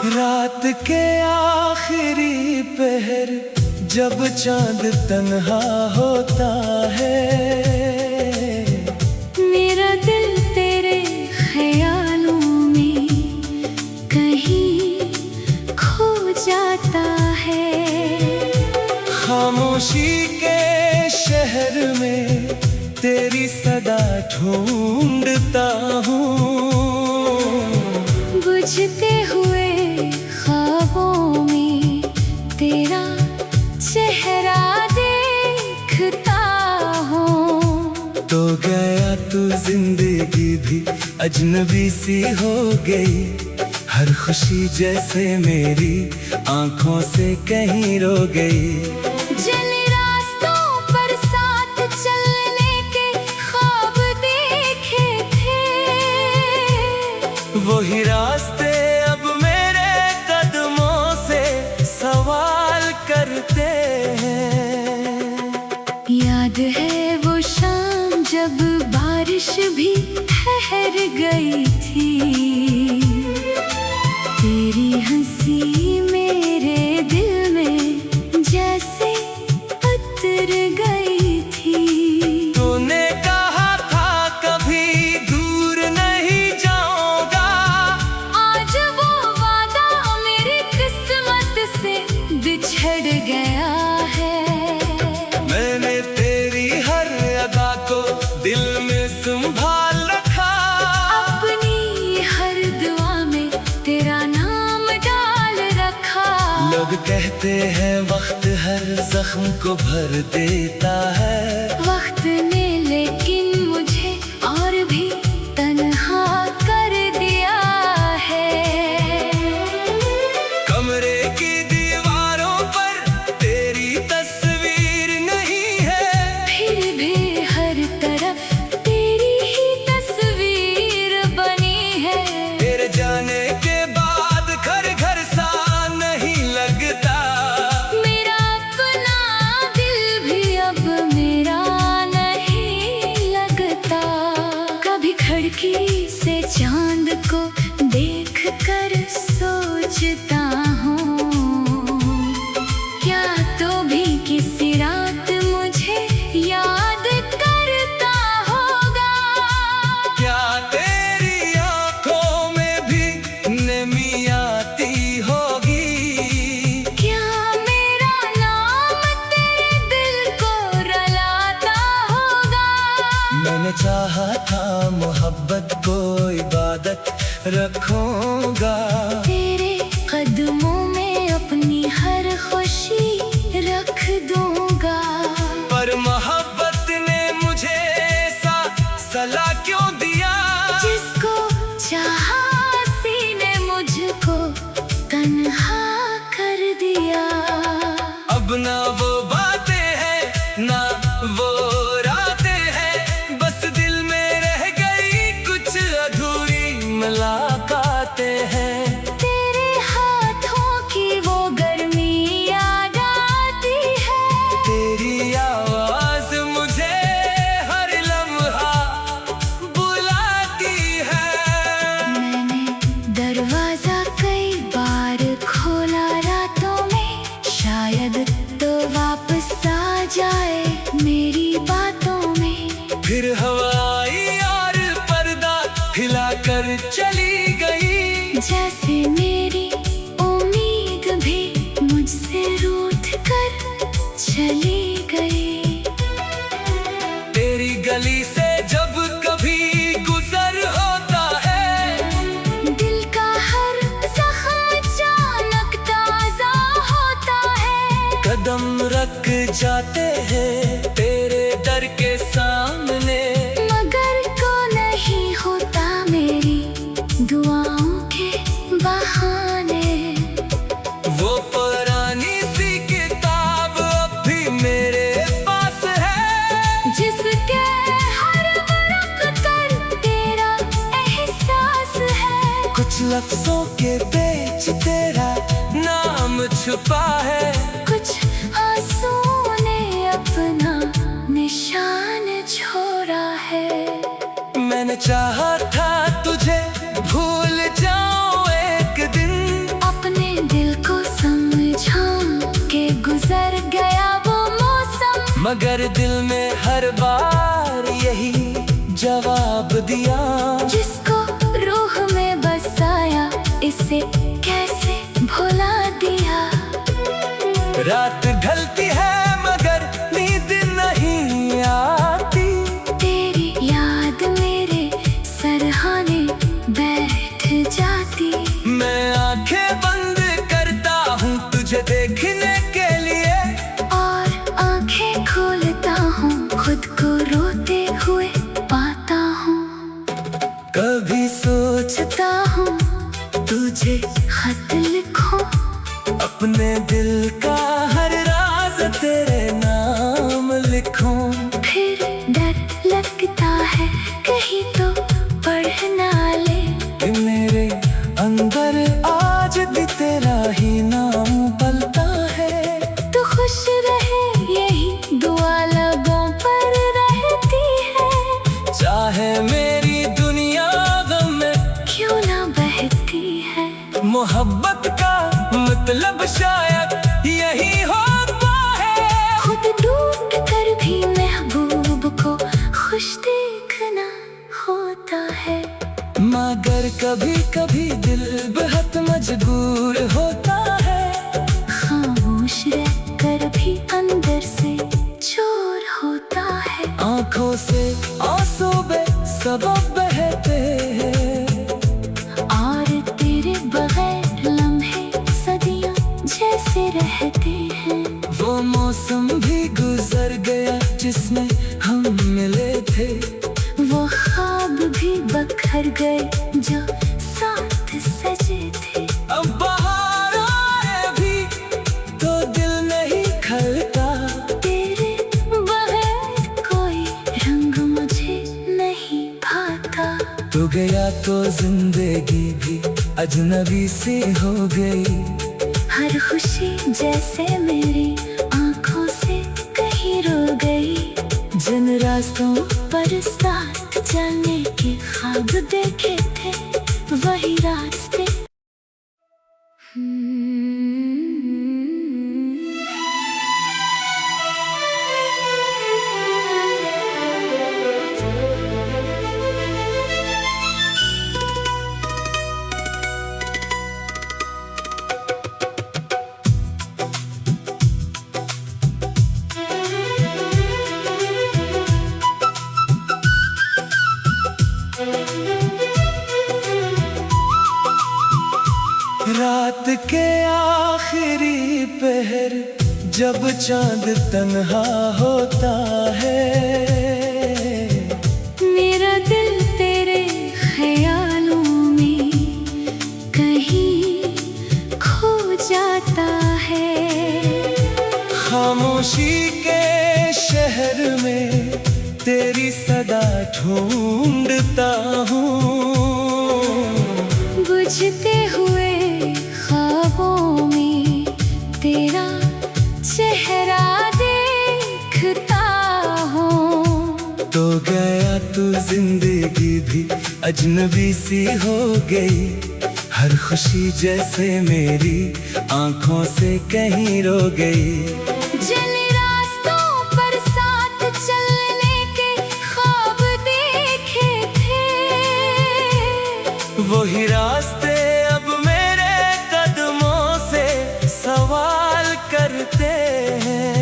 रात के आखिरी पहर जब चांद तन्हा होता है, मेरा दिल तेरे ख्यालों में कहीं खो जाता है। खामोशी के शहर में तेरी सदा ढूंढता हूँ, बुझते हुए ख्वाबों में तेरा चेहरा देखता हूँ। तो गया तू जिंदगी भी अजनबी सी हो गई, हर खुशी जैसे मेरी आंखों से कहीं रो गई। जले रास्तों पर साथ चलने के ख्वाब देखे थे, वही रास्ते अब मेरे कदमों से सवाल करते हैं। याद है वो शाम जब बारिश भी ठहर गई थी, तेरी हंसी मेरे दिल में जैसे उतर गई थी। तूने कहा था कभी दूर नहीं जाऊंगा, आज वो वादा मेरी किस्मत से बिछड़ गया है। मैंने तेरी हर अदा को दिल में संभाल रखा, अपनी हर दुआ में तेरा नाम डाल रखा। लोग कहते हैं वक्त हर जख्म को भर देता है, वक्त ने लेकिन मुझे और भी तन्हा कर दिया है। कमरे की दीवारों पर तेरी तस्वीर नहीं है, फिर भी हर तरफ तेरी ही तस्वीर बनी है। तेरे जाने के बाद घर घर सा नहीं लगता, मेरा अपना दिल भी अब मेरा नहीं लगता। कभी खिड़की से चांद को देख कर सोचता हूँ, क्या तो भी किसी रात मुझे याद करता होगा। क्या तेरी आंखों में भी नमी आती होगी, क्या मेरा नाम तेरे दिल को रुलाता होगा। मैंने चाहा था मोहब्बत को इबादत रखूंगा, तेरे कदमों में अपनी हर खुशी रख दूंगा। पर मोहब्बत ने मुझे ऐसा सला क्यों दिया, जिसको चाहा सीने मुझको तन्हा कर दिया। अब ना वो बातें हैं ना वो रातें हैं, बस दिल में रह गई कुछ अधूरी मुलाकातें हैं। तेरे हाथों की वो गर्मी याद आती है, तेरी आवाज मुझे हर लम्हा बुलाती है। मैंने दरवाजा कई बार खोला रातों में, शायद तो वापस आ जाए मेरी बातों में। फिर हवाई और पर्दा हिलाकर चली गई, जैसे मेरी उम्मीद भी मुझसे रूठ कर चली गई। तेरी गली से जब कभी गुजर होता है, दिल का हर जख्म अचानक ताजा होता है। कदम रख जाते हैं तेरे दर के सामने, मगर को नहीं होता मेरी दुआओं के बहाने। सांसों के बीच तेरा नाम छुपा है। कुछ आंसुओं ने अपना निशान छोड़ा है। मैंने चाहा था तुझे भूल जाऊं एक दिन, अपने दिल को समझाऊं के गुजर गया वो मौसम, मगर दिल में हर बार यही जवाब दिया। जिसको रूह में बसाया इसे कैसे भुला दिया। रात ढलती है मगर नींद नहीं आती, तेरी याद मेरे सरहाने बैठ जाती। मैं आंखें बंद करता हूँ तुझे देखने के लिए, और आंखें खोलता हूँ खुद को रोते हुए पाता हूँ। कभी सोचता हूँ तुझे खत लिखूं, अपने दिल का हर राज तेरे नाम लिखूं। फिर डर लगता है कहीं तो पढ़ ना ले, कि मेरे अंदर आज भी तेरा ही नाम पलता है। तू खुश रहे यही दुआ लबों पर रहती है, चाहे मेरी दुनिया गम में क्यों ना बहती है। मोहब्बत का मतलब शायद यही होता है, खुद टूट कर भी महबूब को खुश देखना होता है। मगर कभी कभी दिल बेहद मजबूर होता है, खामोश रह कर भी अंदर से चोर होता है। आंखों से आंसू बेसबब बहते हैं, और तेरे बगैर लम्हे सदियां जैसे रहते हैं। वो मौसम भी गुजर गया जिसमें हम मिले थे, वो ख्वाब भी बखर गए जो साथ सजे थे। अब बाहर आए भी तो दिल नहीं खलता, तेरे बगैर कोई रंग मुझे नहीं भाता। तू गया तो जिंदगी भी अजनबी सी हो गई। हर खुशी जैसे मेरी आंखों से कहीं रो गई। जिन रास्तों पर साथ चलने के ख्वाब देखे थे वही रास्ते। रात के आखिरी पहर जब चांद तन्हा होता है, मेरा दिल तेरे ख्यालों में कहीं खो जाता है। खामोशी के शहर में तेरी सदा ढूंढता हूँ, बुझते हुए ख्वाबों में तेरा चेहरा देखता हूँ। तो गया तू जिंदगी भी अजनबी सी हो गई। हर खुशी जैसे मेरी आंखों से कहीं रो गई। जले रास्तों पर साथ चलने के ख्वाब देखे थे, वही रास्ते अब मेरे कदमों से सवाल करते हैं।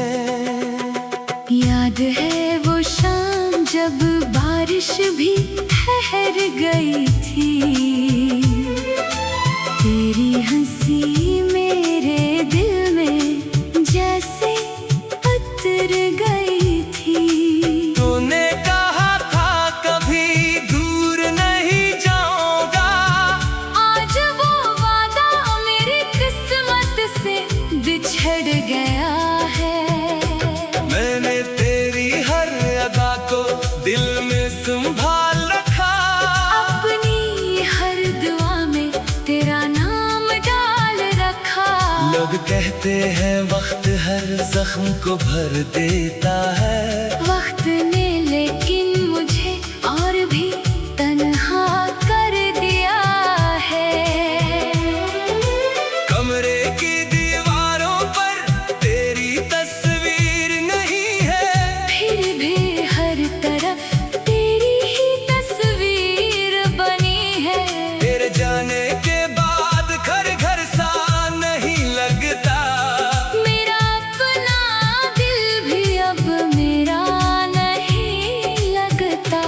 याद है वो शाम जब बारिश भी ठहर गई थी, तेरी हंसी मेरे दिल में जैसे उतर गई थी। तूने कहा था कभी दूर नहीं जाऊंगा, आज वो वादा मेरी किस्मत से बिछड़ गया है। मैंने तेरी हर अदा को दिल में संभाल रखा, अपनी हर दुआ में तेरा लोग कहते हैं वक्त हर जख्म को भर देता है। वक्त ने लेकिन मुझे और भी तन्हा कर दिया है। कमरे की दीवारों पर तेरी तस्वीर नहीं है, फिर भी हर तरफ तेरी ही तस्वीर बनी है। तेरे जाने के बाद घर घर सा नहीं लगता। मेरा अपना दिल भी अब मेरा नहीं लगता।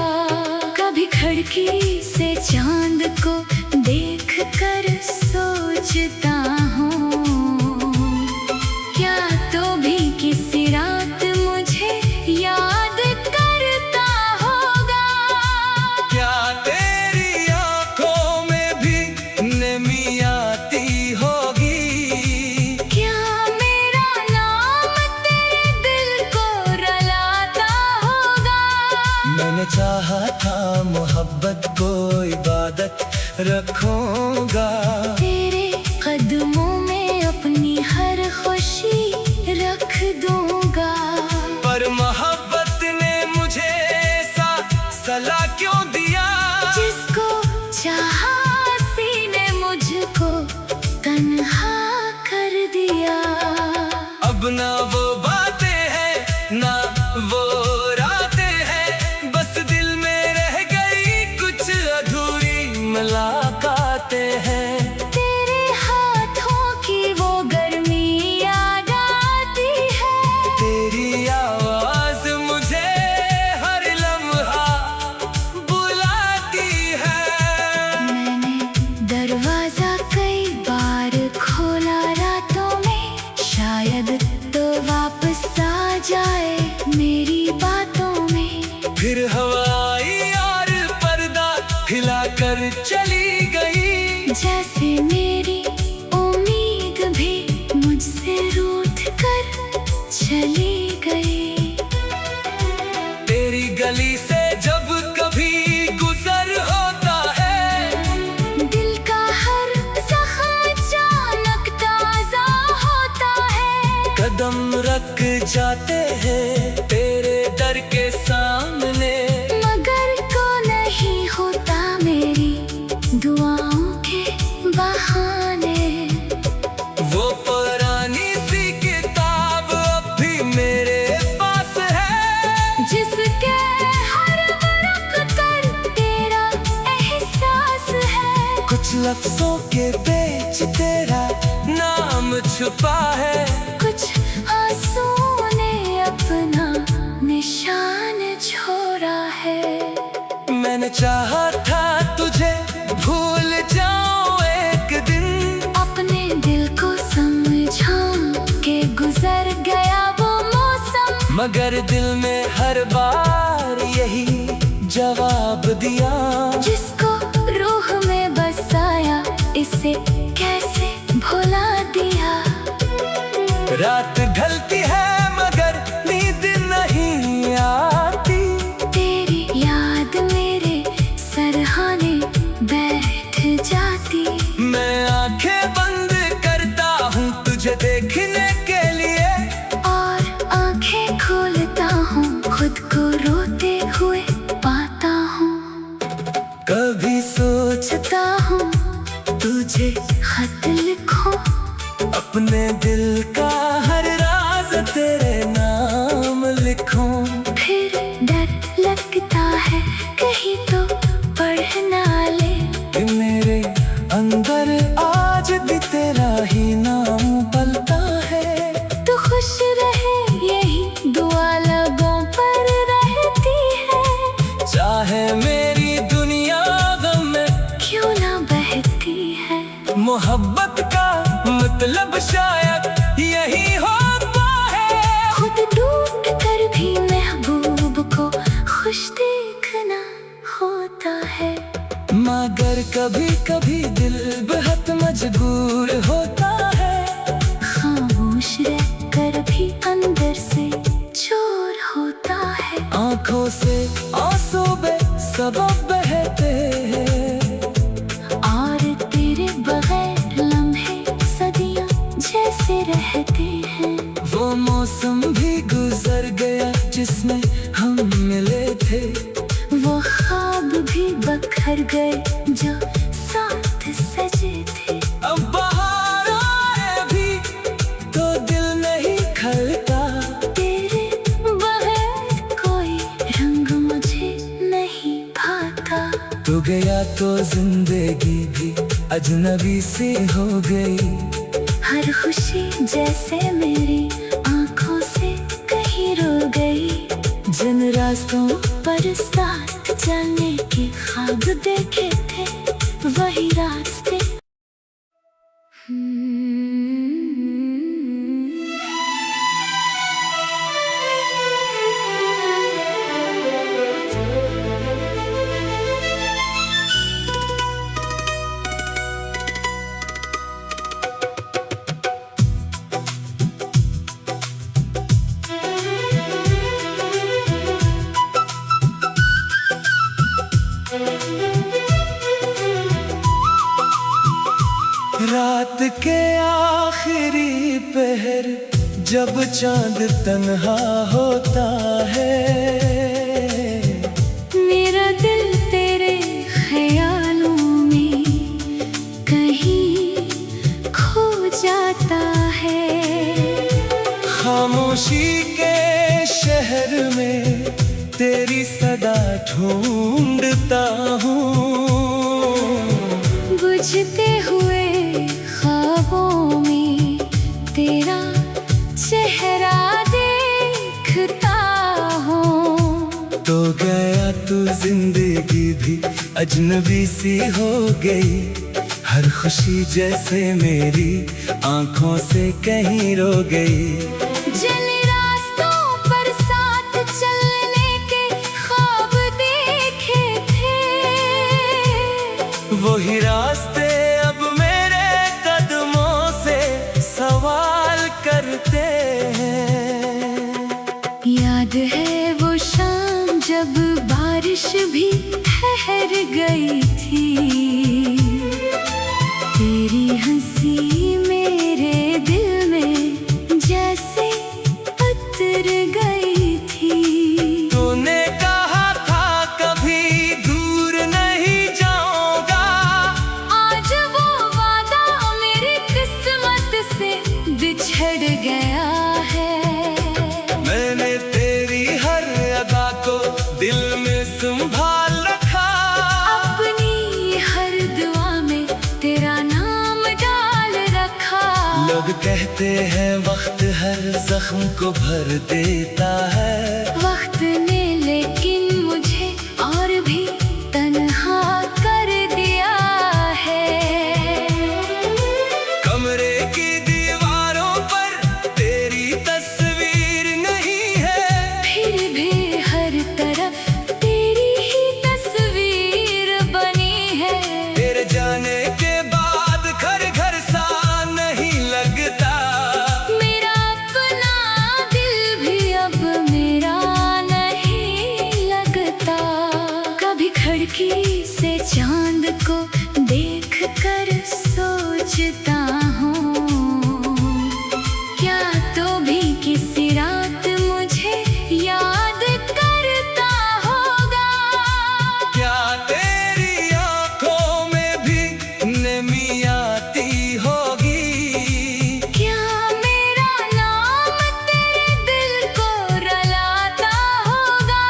कभी खिड़की से चांद को देख कर सोचता हूँ, क्या तो भी किसी रात मुझे याद करता होगा। क्या तेरी आंखों में भी नमी आती होगी? क्या मेरा नाम तेरे दिल को रुलाता होगा। मैंने चाहा था मोहब्बत को इबादत रखूंगा। तेरे कदमों में अपनी हर खुशी रख दूंगा। पर मोहब्बत ने मुझे ऐसा सला क्यों दिया? जिसको चाहा सीने मुझको तन्हा कर दिया। अब ना वो बातें हैं ना वो रातें हैं, बस दिल में रह गई कुछ अधूरी मुलाकातें हैं। तेरे हाथों की वो गर्मी याद आती है। तेरी आवाज मुझे हर लम्हा बुलाती है। मैंने दरवाजा कई बार खोला रातों में, शायद तो वापस आ जाए मेरी बातों में। फिर हवाई और पर्दा हिलाकर चली गई। जैसे मेरी उम्मीद भी मुझसे रूठ कर चली गई। तेरी गली से जब कभी गुजर होता है, दिल का हर जख्म अचानक ताजा होता है। कदम रख जाते हैं तेरे दर के सामने। मगर को नहीं होता मेरी दुआओं के बहाने। वो पुरानी सी किताब अब भी मेरे पास है, जिसके हर वरक़ पर तेरा एहसास है। कुछ लफ्जों के बीच तेरा नाम छुपा है। कुछ आंसुओं ने अपना निशान छोड़ा है। मैंने चाहा था तुझे भूल जाऊं एक दिन, अपने दिल को समझाऊं के गुजर गया वो मौसम। मगर दिल में हर बार यही जवाब दिया। जिसको रूह में बसाया इसे कैसे भुला दिया। रात ढलती है मगर नींद नहीं आती। तेरी याद मेरे सरहाने बैठ जाती। मैं आंखें बंद करता हूँ तुझे देखने के लिए, और आंखें खोलता हूँ खुद को रोते हुए पाता हूँ। कभी सोचता हूँ तुझे खत लिखूं, अपने दिल का हर राज तेरे नाम लिखूं। फिर डर लगता है कहीं तो पढ़ ना ले। कि मेरे अंदर आज भी तेरा ही नाम पलता है। तू खुश रहे यही दुआ लबों पर रहती है। चाहे मेरी दुनिया गम में क्यों ना बहती है। मोहब्बत का मतलब शायद यही होता है। खुद डूब कर भी महबूब को खुश देखना होता है। मगर कभी कभी दिल बहुत मजबूर होता है। खामोश रह कर भी अंदर से चोर होता है। आंखों से आंसू बेसबब बहते हैं। और तेरे बगैर लम्हे सदियां जैसे मौसम भी गुजर गया जिसमें हम मिले थे, वो ख्वाब भी बखर गए जो साथ सजे थे। अब बाहर आए भी तो दिल नहीं खलता, तेरे बगैर कोई रंग मुझे नहीं भाता। तू गया तो जिंदगी भी अजनबी सी हो गई, हर खुशी जैसे मेरी आंखों से कहीं रो गई। जिन रास्तों पर साथ चलने के ख्वाब देखे थे वही रास्ते। रात के आखिरी पहर जब चांद तन्हा होता है, मेरा दिल तेरे ख्यालों में कहीं खो जाता है। खामोशी के शहर में तेरी सदा ढूंढता हूँ, बुझते हुए ख्वाबों में तेरा चेहरा देखता हूँ। तो गया तू जिंदगी भी अजनबी सी हो गई, हर खुशी जैसे मेरी आंखों से कहीं रो गई। जिन रास्तों पर साथ चलने के ख्वाब देखे थे वही रास्ते अब मेरे कदमों से सवाल करते हैं। याद है वो शाम जब बारिश भी ठहर गई थी, तेरी हंसी मेरे दिल में जैसे उतर गई थी। तूने कहा था कभी दूर नहीं जाऊंगा, आज वो वादा मेरी किस्मत से बिछड़ गया है। मैंने तेरी हर अदा को दिल में संभाल रखा, अपनी हर दुआ में तेरा नाम डाल रखा। लोग कहते हैं वक्त हर जख्म को भर देता है, वक्त ने लेकिन मुझे और भी तन्हा कर दिया है। कमरे की दीवारों पर तेरी तस्वीर नहीं है, फिर भी हर तरफ तेरी ही तस्वीर बनी है। तेरे जाने के बाद घर घर सा नहीं लगता, मेरा अपना दिल भी अब मेरा नहीं लगता। कभी खिड़की से चांद को देख कर सोचता हूँ, क्या तो भी किसी रात मुझे याद करता होगा। क्या तेरी आंखों में भी नमी आती होगी, क्या मेरा नाम तेरे दिल को रुलाता होगा।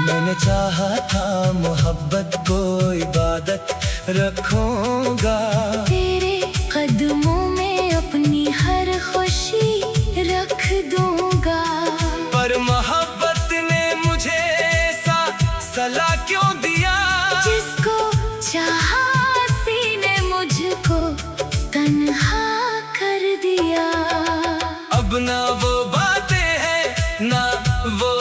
मैंने चाहा था मोहब्बत को इबादत रखूंगा, तेरे कदमों में अपनी हर खुशी रख दूंगा। पर मोहब्बत ने मुझे ऐसा सला क्यों दिया, जिसको चाहा सीने मुझको तन्हा कर दिया। अब ना वो बातें हैं ना वो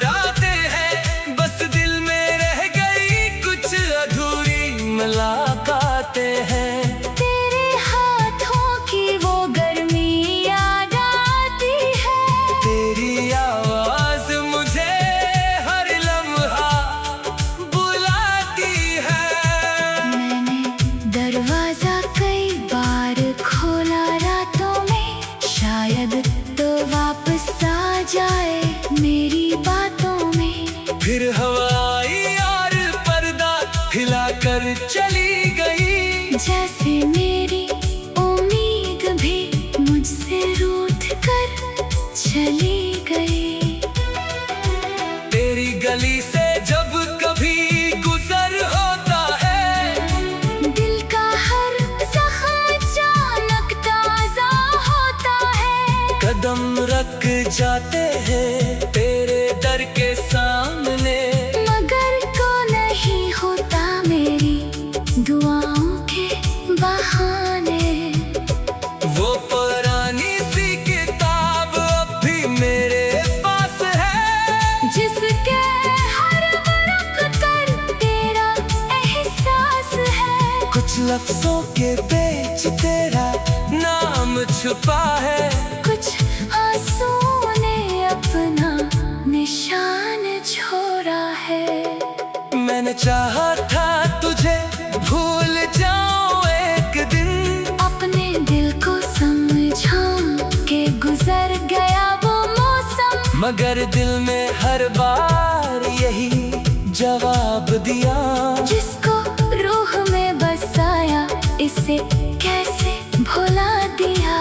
रातें हैं, बस दिल में रह गई कुछ अधूरी मुलाकातें हैं। तेरे हाथों की वो गर्मी याद आती है, तेरी आवाज मुझे हर लम्हा बुलाती है। मैंने दरवाजा कई बार खोला रातों में, शायद तो कदम रख जाते हैं तेरे दर के सामने। मगर को नहीं होता मेरी दुआओं के बहाने। वो पुरानी सी किताब अब भी मेरे पास है, जिसके हर वरक़ पर तेरा एहसास है। कुछ लफ्जों के बीच तेरा नाम छुपा है। कुछ आंसू ने अपना निशान छोड़ा है। मैंने चाहा था तुझे भूल जाऊं एक दिन, अपने दिल को समझाऊं के गुजर गया वो मौसम। मगर दिल में हर बार यही जवाब दिया, जिसको रूह में बसाया इसे कैसे भुला दिया।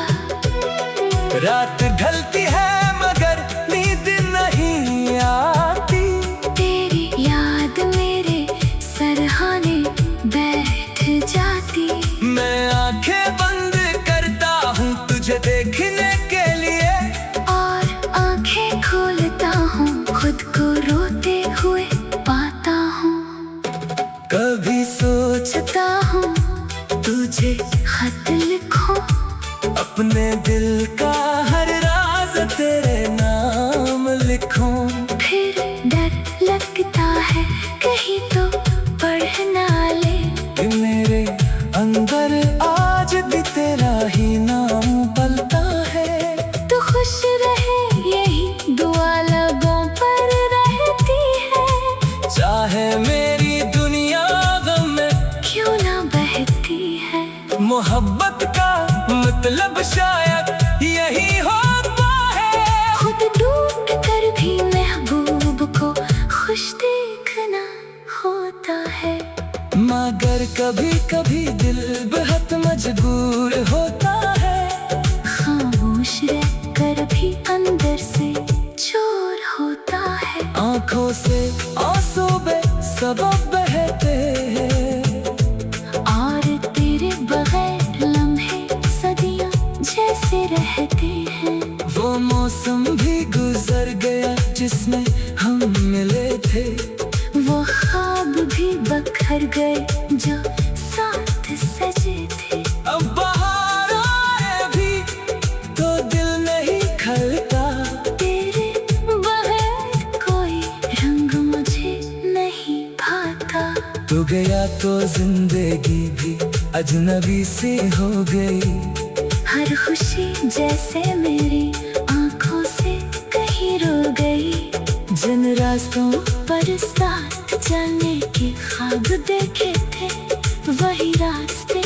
रात ढलती है मगर नींद नहीं आती, तेरी याद मेरे सरहाने बैठ जाती। मैं आंखें बंद करता हूँ तुझे देखने के लिए, और आंखें खोलता हूँ खुद को रोते हुए पाता हूँ। कभी सोचता हूँ तुझे खत लिखूं, अपने दिल का हर राज तेरे नाम लिखूं। फिर डर लगता है कहीं तो पढ़ ना ले, कि मेरे अंदर आज भी तेरा ही नाम पलता है। तू खुश रहे यही दुआ लबों पर रहती है, चाहे मेरी दुनिया गम में क्यों ना बहती है। मोहब्बत का मतलब शायद यही होता है, खुद टूट कर भी महबूब को खुश देखना होता है। मगर कभी कभी दिल बहुत मजबूर होता है, खामोश रह कर भी अंदर से चोर होता है। आंखों से आंसू बेसबब बहते हैं, और तेरे बगैर लम्हे सदियां जैसे रहते हैं। वो मौसम भी गुजर गया जिसमें हम मिले थे, वो ख्वाब भी बखर गए जो साथ सजे थे। अब बाहर आए भी तो दिल नहीं खलता, तेरे बगैर कोई रंग मुझे नहीं भाता। तू गया तो जिंदगी भी अजनबी सी हो गई। हर खुशी जैसे मेरी आंखों से कहीं रो गई। जिन रास्तों पर साथ चलने के ख्वाब देखे थे वही रास्ते